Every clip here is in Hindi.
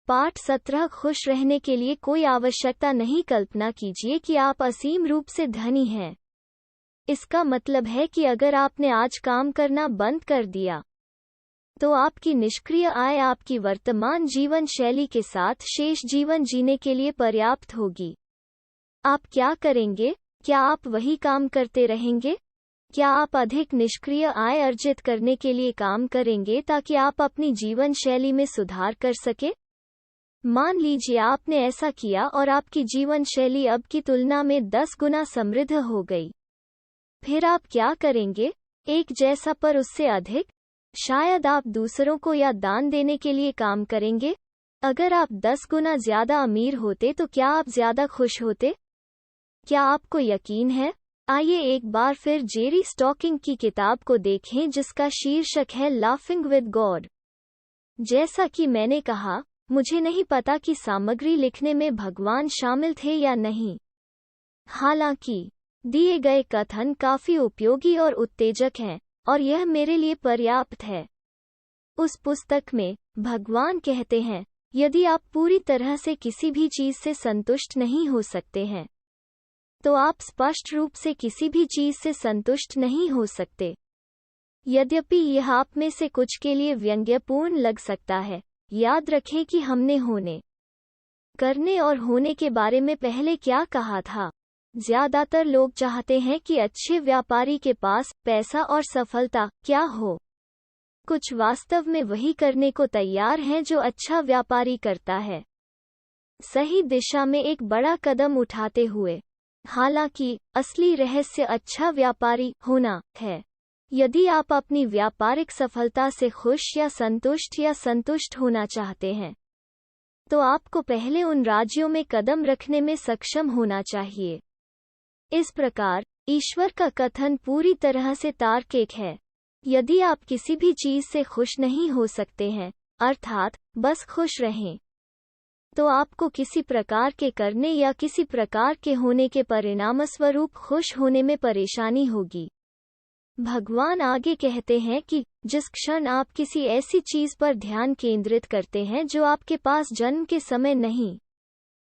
पाठ 17 खुश रहने के लिए कोई आवश्यकता नहीं। कल्पना कीजिए कि आप असीम रूप से धनी हैं। इसका मतलब है कि अगर आपने आज काम करना बंद कर दिया, तो आपकी निष्क्रिय आय आपकी वर्तमान जीवन शैली के साथ शेष जीवन जीने के लिए पर्याप्त होगी। आप क्या करेंगे? क्या आप वही काम करते रहेंगे? क्या आप अधिक निष्क्रिय आय अर्जित करने के लिए काम करेंगे ताकि आप अपनी जीवन शैली में सुधार कर सके? मान लीजिए आपने ऐसा किया और आपकी जीवन शैली अब की तुलना में 10 गुना समृद्ध हो गई। फिर आप क्या करेंगे? एक जैसा पर उससे अधिक? शायद आप दूसरों को या दान देने के लिए काम करेंगे। अगर आप 10 गुना ज्यादा अमीर होते तो क्या आप ज्यादा खुश होते? क्या आपको यकीन है? आइए एक बार फिर जेरी स्टॉकिंग की किताब को देखें जिसका शीर्षक है लाफिंग विद गॉड। जैसा कि मैंने कहा, मुझे नहीं पता कि सामग्री लिखने में भगवान शामिल थे या नहीं। हालांकि दिए गए कथन काफी उपयोगी और उत्तेजक हैं, और यह मेरे लिए पर्याप्त है। उस पुस्तक में भगवान कहते हैं, यदि आप पूरी तरह से किसी भी चीज से संतुष्ट नहीं हो सकते हैं, तो आप स्पष्ट रूप से किसी भी चीज से संतुष्ट नहीं हो सकते। यद्यपि यह आप में से कुछ के लिए व्यंग्यपूर्ण लग सकता है, याद रखें कि हमने होने, करने और होने के बारे में पहले क्या कहा था। ज्यादातर लोग चाहते हैं कि अच्छे व्यापारी के पास पैसा और सफलता क्या हो। कुछ वास्तव में वही करने को तैयार हैं जो अच्छा व्यापारी करता है, सही दिशा में एक बड़ा कदम उठाते हुए। हालांकि असली रहस्य अच्छा व्यापारी होना है। यदि आप अपनी व्यापारिक सफलता से खुश या संतुष्ट होना चाहते हैं, तो आपको पहले उन राज्यों में कदम रखने में सक्षम होना चाहिए। इस प्रकार ईश्वर का कथन पूरी तरह से तार्किक है। यदि आप किसी भी चीज से खुश नहीं हो सकते हैं, अर्थात बस खुश रहें, तो आपको किसी प्रकार के करने या किसी प्रकार के होने के परिणामस्वरूप खुश होने में परेशानी होगी। भगवान आगे कहते हैं कि जिस क्षण आप किसी ऐसी चीज पर ध्यान केंद्रित करते हैं जो आपके पास जन्म के समय नहीं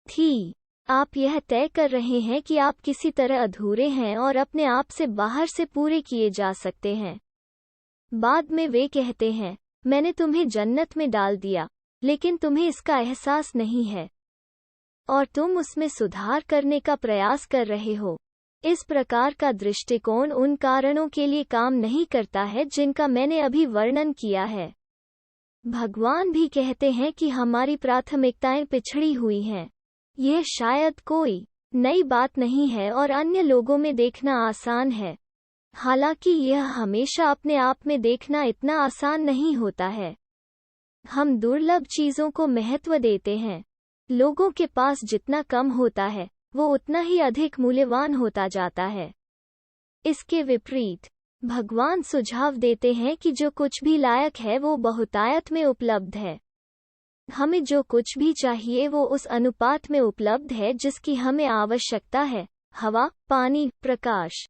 थी, आप यह तय कर रहे हैं कि आप किसी तरह अधूरे हैं और अपने आप से बाहर से पूरे किए जा सकते हैं। बाद में वे कहते हैं, मैंने तुम्हें जन्नत में डाल दिया, लेकिन तुम्हें इसका एहसास नहीं है, और तुम उसमें सुधार करने का प्रयास कर रहे हो। इस प्रकार का दृष्टिकोण उन कारणों के लिए काम नहीं करता है जिनका मैंने अभी वर्णन किया है। भगवान भी कहते हैं कि हमारी प्राथमिकताएं पिछड़ी हुई हैं। यह शायद कोई नई बात नहीं है और अन्य लोगों में देखना आसान है। हालांकि यह हमेशा अपने आप में देखना इतना आसान नहीं होता है। हम दुर्लभ चीजों को महत्व देते हैं। लोगों के पास जितना कम होता है, वो उतना ही अधिक मूल्यवान होता जाता है। इसके विपरीत भगवान सुझाव देते हैं कि जो कुछ भी लायक है वो बहुतायत में उपलब्ध है। हमें जो कुछ भी चाहिए वो उस अनुपात में उपलब्ध है जिसकी हमें आवश्यकता है। हवा, पानी, प्रकाश,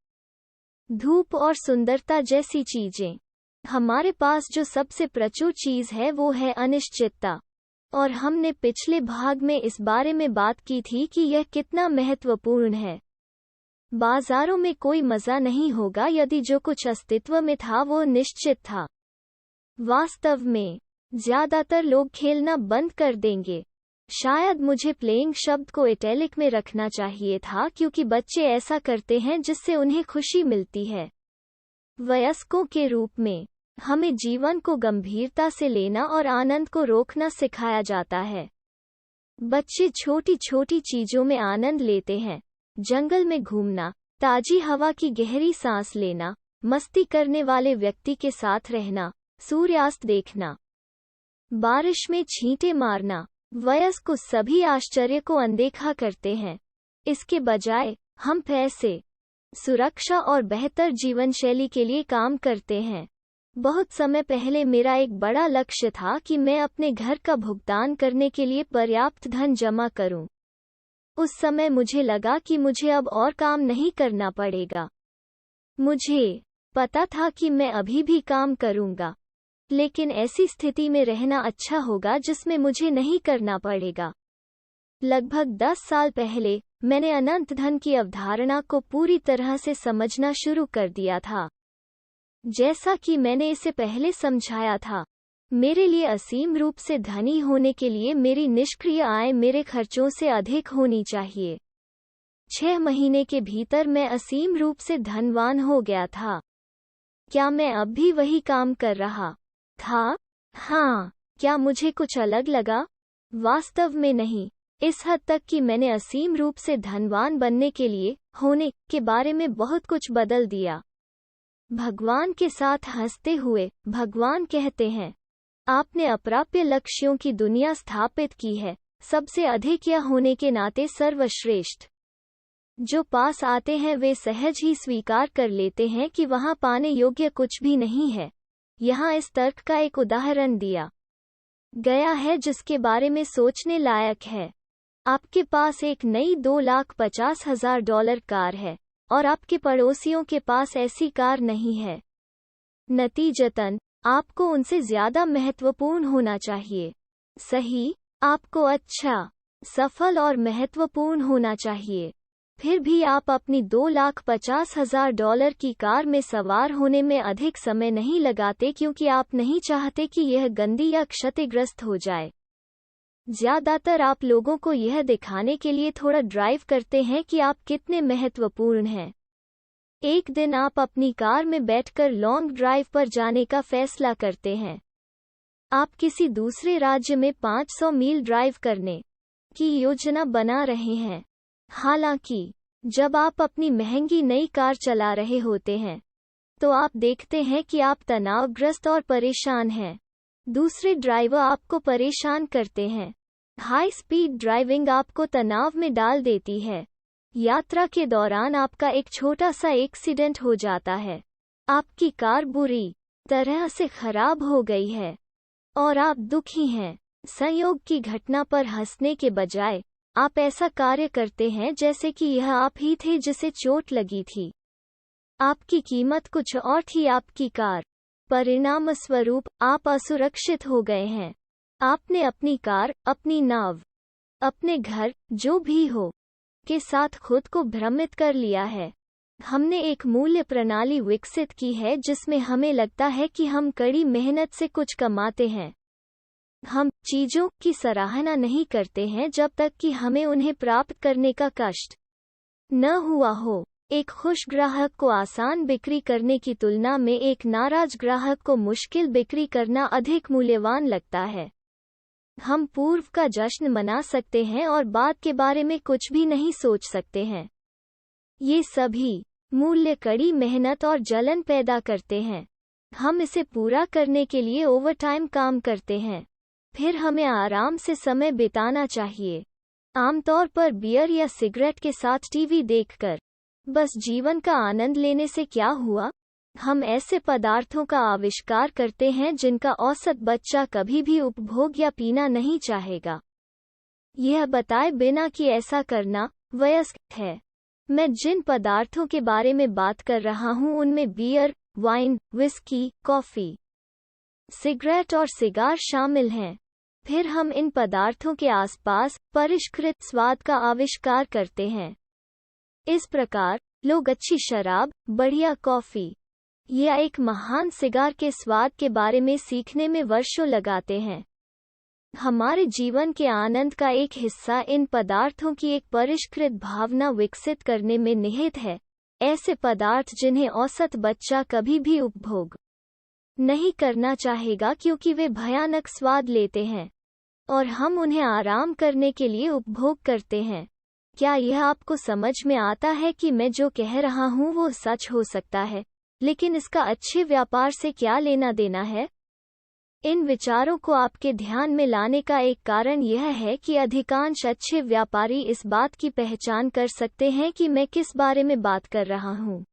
धूप और सुंदरता जैसी चीजें। हमारे पास जो सबसे प्रचुर चीज है वो है अनिश्चितता, और हमने पिछले भाग में इस बारे में बात की थी कि यह कितना महत्वपूर्ण है। बाजारों में कोई मजा नहीं होगा यदि जो कुछ अस्तित्व में था वो निश्चित था। वास्तव में ज्यादातर लोग खेलना बंद कर देंगे। शायद मुझे प्लेइंग शब्द को इटैलिक में रखना चाहिए था क्योंकि बच्चे ऐसा करते हैं जिससे उन्हें खुशी मिलती है। वयस्कों के रूप में हमें जीवन को गंभीरता से लेना और आनंद को रोकना सिखाया जाता है। बच्चे छोटी छोटी चीजों में आनंद लेते हैं। जंगल में घूमना, ताजी हवा की गहरी सांस लेना, मस्ती करने वाले व्यक्ति के साथ रहना, सूर्यास्त देखना, बारिश में छींटे मारना। वयस्क उस सभी आश्चर्य को अनदेखा करते हैं। इसके बजाय हम पैसे, सुरक्षा और बेहतर जीवन शैली के लिए काम करते हैं। बहुत समय पहले मेरा एक बड़ा लक्ष्य था कि मैं अपने घर का भुगतान करने के लिए पर्याप्त धन जमा करूं। उस समय मुझे लगा कि मुझे अब और काम नहीं करना पड़ेगा। मुझे पता था कि मैं अभी भी काम करूंगा, लेकिन ऐसी स्थिति में रहना अच्छा होगा जिसमें मुझे नहीं करना पड़ेगा। लगभग 10 साल पहले मैंने अनंत धन की अवधारणा को पूरी तरह से समझना शुरू कर दिया था। जैसा कि मैंने इसे पहले समझाया था, मेरे लिए असीम रूप से धनी होने के लिए मेरी निष्क्रिय आय मेरे खर्चों से अधिक होनी चाहिए। 6 महीने के भीतर मैं असीम रूप से धनवान हो गया था। क्या मैं अब भी वही काम कर रहा था? हाँ। क्या मुझे कुछ अलग लगा? वास्तव में नहीं। इस हद तक कि मैंने असीम रूप से धनवान बनने के लिए होने के बारे में बहुत कुछ बदल दिया। भगवान के साथ हंसते हुए भगवान कहते हैं, आपने अप्राप्य लक्ष्यों की दुनिया स्थापित की है, सबसे अधिक या होने के नाते सर्वश्रेष्ठ। जो पास आते हैं वे सहज ही स्वीकार कर लेते हैं कि वहां पाने योग्य कुछ भी नहीं है। यहाँ इस तर्क का एक उदाहरण दिया गया है जिसके बारे में सोचने लायक है। आपके पास एक नई $2,50,000 कार है और आपके पड़ोसियों के पास ऐसी कार नहीं है। नतीजतन, आपको उनसे ज्यादा महत्वपूर्ण होना चाहिए। सही, आपको अच्छा, सफल और महत्वपूर्ण होना चाहिए। फिर भी आप अपनी $2,50,000 की कार में सवार होने में अधिक समय नहीं लगाते क्योंकि आप नहीं चाहते कि यह गंदी या क्षतिग्रस्त हो जाए। ज्यादातर आप लोगों को यह दिखाने के लिए थोड़ा ड्राइव करते हैं कि आप कितने महत्वपूर्ण हैं। एक दिन आप अपनी कार में बैठकर लॉन्ग ड्राइव पर जाने का फैसला करते हैं। आप किसी दूसरे राज्य में 500 मील ड्राइव करने की योजना बना रहे हैं। हालांकि जब आप अपनी महंगी नई कार चला रहे होते हैं, तो आप देखते हैं कि आप तनावग्रस्त और परेशान हैं। दूसरे ड्राइवर आपको परेशान करते हैं। हाई स्पीड ड्राइविंग आपको तनाव में डाल देती है। यात्रा के दौरान आपका एक छोटा सा एक्सीडेंट हो जाता है। आपकी कार बुरी तरह से खराब हो गई है और आप दुखी हैं। संयोग की घटना पर हंसने के बजाय आप ऐसा कार्य करते हैं जैसे कि यह आप ही थे जिसे चोट लगी थी। आपकी कीमत कुछ और थी, आपकी कार। परिणामस्वरूप आप असुरक्षित हो गए हैं। आपने अपनी कार, अपनी नाव, अपने घर, जो भी हो, के साथ खुद को भ्रमित कर लिया है। हमने एक मूल्य प्रणाली विकसित की है जिसमें हमें लगता है कि हम कड़ी मेहनत से कुछ कमाते हैं। हम चीजों की सराहना नहीं करते हैं जब तक कि हमें उन्हें प्राप्त करने का कष्ट न हुआ हो। एक खुश ग्राहक को आसान बिक्री करने की तुलना में एक नाराज ग्राहक को मुश्किल बिक्री करना अधिक मूल्यवान लगता है। हम पूर्व का जश्न मना सकते हैं और बाद के बारे में कुछ भी नहीं सोच सकते हैं। ये सभी मूल्य कड़ी मेहनत और जलन पैदा करते हैं। हम इसे पूरा करने के लिए ओवरटाइम काम करते हैं। फिर हमें आराम से समय बिताना चाहिए, आमतौर पर बियर या सिगरेट के साथ टीवी देखकर। बस जीवन का आनंद लेने से क्या हुआ? हम ऐसे पदार्थों का आविष्कार करते हैं जिनका औसत बच्चा कभी भी उपभोग या पीना नहीं चाहेगा, यह बताए बिना कि ऐसा करना वयस्क है। मैं जिन पदार्थों के बारे में बात कर रहा हूं उनमें beer, wine, whisky, coffee, cigarette और सिगार शामिल हैं। फिर हम इन पदार्थों के आसपास परिष्कृत स्वाद का आविष्कार करते हैं। इस प्रकार लोग अच्छी शराब, बढ़िया कॉफी या एक महान सिगार के स्वाद के बारे में सीखने में वर्षों लगाते हैं। हमारे जीवन के आनंद का एक हिस्सा इन पदार्थों की एक परिष्कृत भावना विकसित करने में निहित है, ऐसे पदार्थ जिन्हें औसत बच्चा कभी भी उपभोग नहीं करना चाहेगा क्योंकि वे भयानक स्वाद लेते हैं और हम उन्हें आराम करने के लिए उपभोग करते हैं। क्या यह आपको समझ में आता है कि मैं जो कह रहा हूँ वो सच हो सकता है, लेकिन इसका अच्छे व्यापार से क्या लेना देना है? इन विचारों को आपके ध्यान में लाने का एक कारण यह है कि अधिकांश अच्छे व्यापारी इस बात की पहचान कर सकते हैं कि मैं किस बारे में बात कर रहा हूँ।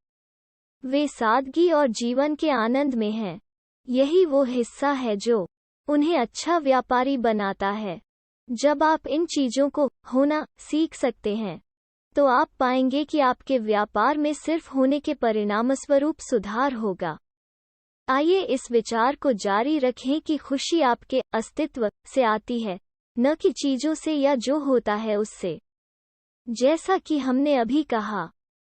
वे सादगी और जीवन के आनंद में हैं। यही वो हिस्सा है जो उन्हें अच्छा व्यापारी बनाता है। जब आप इन चीजों को होना सीख सकते हैं, तो आप पाएंगे कि आपके व्यापार में सिर्फ होने के परिणामस्वरूप सुधार होगा। आइए इस विचार को जारी रखें कि खुशी आपके अस्तित्व से आती है, न कि चीजों से या जो होता है उससे। जैसा कि हमने अभी कहा,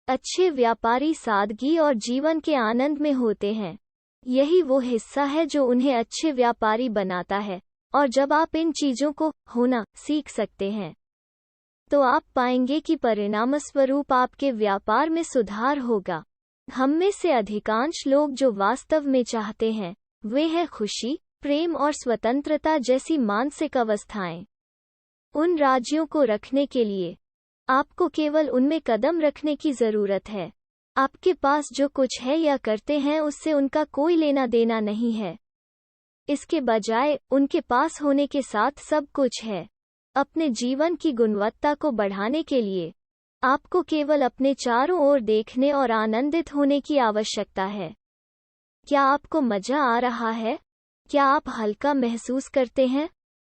अच्छे व्यापारी सादगी और जीवन के आनंद में होते हैं। यही वो हिस्सा है जो उन्हें अच्छे व्यापारी बनाता है, और जब आप इन चीजों को होना सीख सकते हैं, तो आप पाएंगे कि परिणामस्वरूप आपके व्यापार में सुधार होगा। हम में से अधिकांश लोग जो वास्तव में चाहते हैं, वे हैं खुशी, प्रेम और स्वतंत्रता जैसी मानसिक अवस्थाएं। उन राज्यों को रखने के लिए आपको केवल उनमें कदम रखने की जरूरत है। आपके पास जो कुछ है या करते हैं उससे उनका कोई लेना देना नहीं है। इसके बजाय उनके पास होने के साथ सब कुछ है। अपने जीवन की गुणवत्ता को बढ़ाने के लिए आपको केवल अपने चारों ओर देखने और आनंदित होने की आवश्यकता है। क्या आपको मजा आ रहा है? क्या आप हल्का महसूस करते हैं?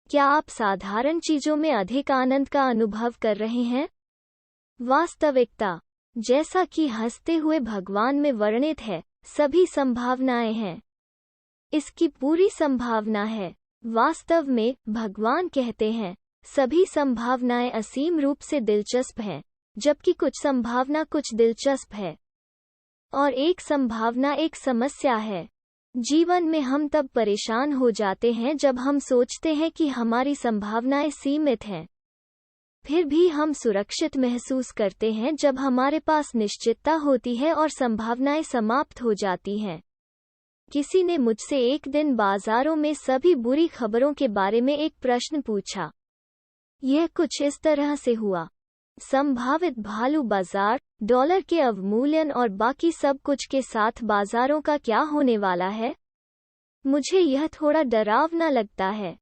क्या आप साधारण चीजों में अधिक आनंद का अनुभव कर रहे हैं? वास्तविकता, जैसा कि हंसते हुए भगवान में वर्णित है, सभी संभावनाएं हैं। इसकी पूरी संभावना है। वास्तव में भगवान कहते हैं, सभी संभावनाएं असीम रूप से दिलचस्प हैं, जबकि कुछ संभावना कुछ दिलचस्प है, और एक संभावना एक समस्या है। जीवन में हम तब परेशान हो जाते हैं जब हम सोचते हैं कि हमारी संभावनाएं सीमित हैं। फिर भी हम सुरक्षित महसूस करते हैं जब हमारे पास निश्चितता होती है और संभावनाएं समाप्त हो जाती हैं। किसी ने मुझसे एक दिन बाजारों में सभी बुरी खबरों के बारे में एक प्रश्न पूछा। यह कुछ इस तरह से हुआ: संभावित भालू बाजार, डॉलर के अवमूल्यन और बाकी सब कुछ के साथ बाजारों का क्या होने वाला है? मुझे यह थोड़ा डरावना लगता है,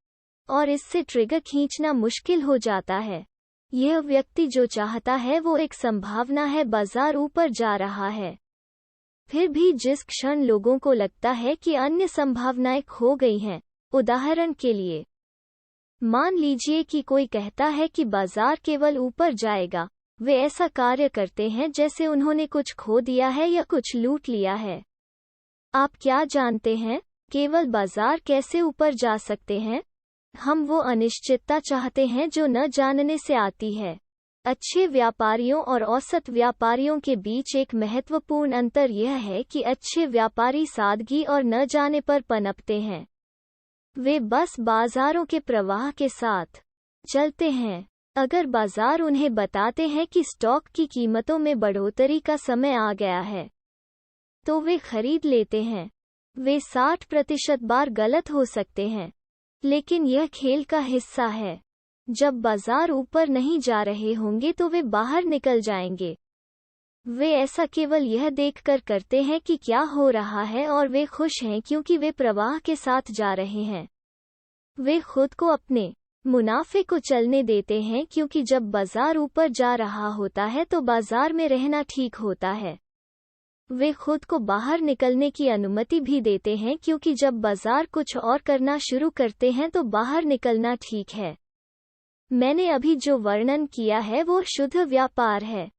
और इससे ट्रिगर खींचना मुश्किल हो जाता है। यह व्यक्ति जो चाहता है वो एक संभावना है, बाजार ऊपर जा रहा है। फिर भी जिस क्षण लोगों को लगता है कि अन्य संभावनाएं खो गई हैं, उदाहरण के लिए मान लीजिए कि कोई कहता है कि बाजार केवल ऊपर जाएगा, वे ऐसा कार्य करते हैं जैसे उन्होंने कुछ खो दिया है या कुछ लूट लिया है। आप क्या जानते हैं, केवल बाजार कैसे ऊपर जा सकते हैं? हम वो अनिश्चितता चाहते हैं जो न जानने से आती है। अच्छे व्यापारियों और औसत व्यापारियों के बीच एक महत्वपूर्ण अंतर यह है कि अच्छे व्यापारी सादगी और न जाने पर पनपते हैं। वे बस बाजारों के प्रवाह के साथ चलते हैं। अगर बाजार उन्हें बताते हैं कि स्टॉक की कीमतों में बढ़ोतरी का समय आ गया है, तो वे खरीद लेते हैं। वे 60% बार गलत हो सकते हैं, लेकिन यह खेल का हिस्सा है। जब बाजार ऊपर नहीं जा रहे होंगे तो वे बाहर निकल जाएंगे। वे ऐसा केवल यह देखकर करते हैं कि क्या हो रहा है, और वे खुश हैं क्योंकि वे प्रवाह के साथ जा रहे हैं। वे खुद को अपने मुनाफे को चलने देते हैं, क्योंकि जब बाजार ऊपर जा रहा होता है तो बाजार में रहना ठीक होता है। वे खुद को बाहर निकलने की अनुमति भी देते हैं, क्योंकि जब बाजार कुछ और करना शुरू करते हैं तो बाहर निकलना ठीक है। मैंने अभी जो वर्णन किया है वो शुद्ध व्यापार है।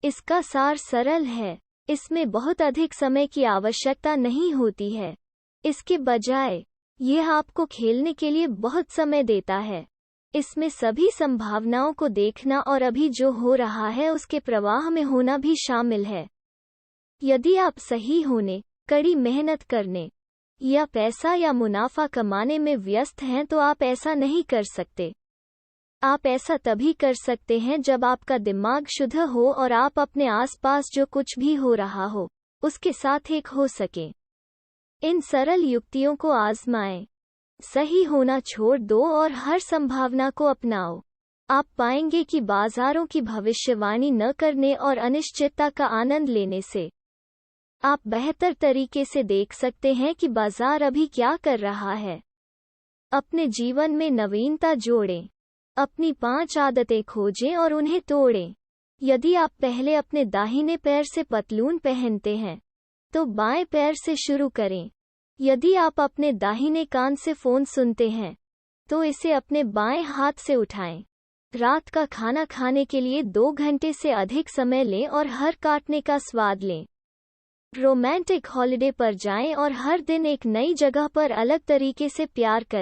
इसका सार सरल है। इसमें बहुत अधिक समय की आवश्यकता नहीं होती है। इसके बजाय यह आपको खेलने के लिए बहुत समय देता है। इसमें सभी संभावनाओं को देखना और अभी जो हो रहा है उसके प्रवाह में होना भी शामिल है। यदि आप सही होने, कड़ी मेहनत करने या पैसा या मुनाफा कमाने में व्यस्त हैं तो आप ऐसा नहीं कर सकते। आप ऐसा तभी कर सकते हैं जब आपका दिमाग शुद्ध हो और आप अपने आसपास जो कुछ भी हो रहा हो उसके साथ एक हो सकें। इन सरल युक्तियों को आजमाएं। सही होना छोड़ दो और हर संभावना को अपनाओ। आप पाएंगे कि बाजारों की भविष्यवाणी न करने और अनिश्चितता का आनंद लेने से आप बेहतर तरीके से देख सकते हैं कि बाजार अभी क्या कर रहा है। अपने जीवन में नवीनता जोड़ें। अपनी 5 आदतें खोजें और उन्हें तोड़ें। यदि आप पहले अपने दाहिने पैर से पतलून पहनते हैं, तो बाएं पैर से शुरू करें। यदि आप अपने दाहिने कान से फोन सुनते हैं, तो इसे अपने बाएं हाथ से उठाएं। रात का खाना खाने के लिए 2 घंटे से अधिक समय लें और हर काटने का स्वाद लें। रोमांटिक हॉलिडे पर जाएं और हर दिन एक नई जगह पर अलग तरीके से प्यार करें।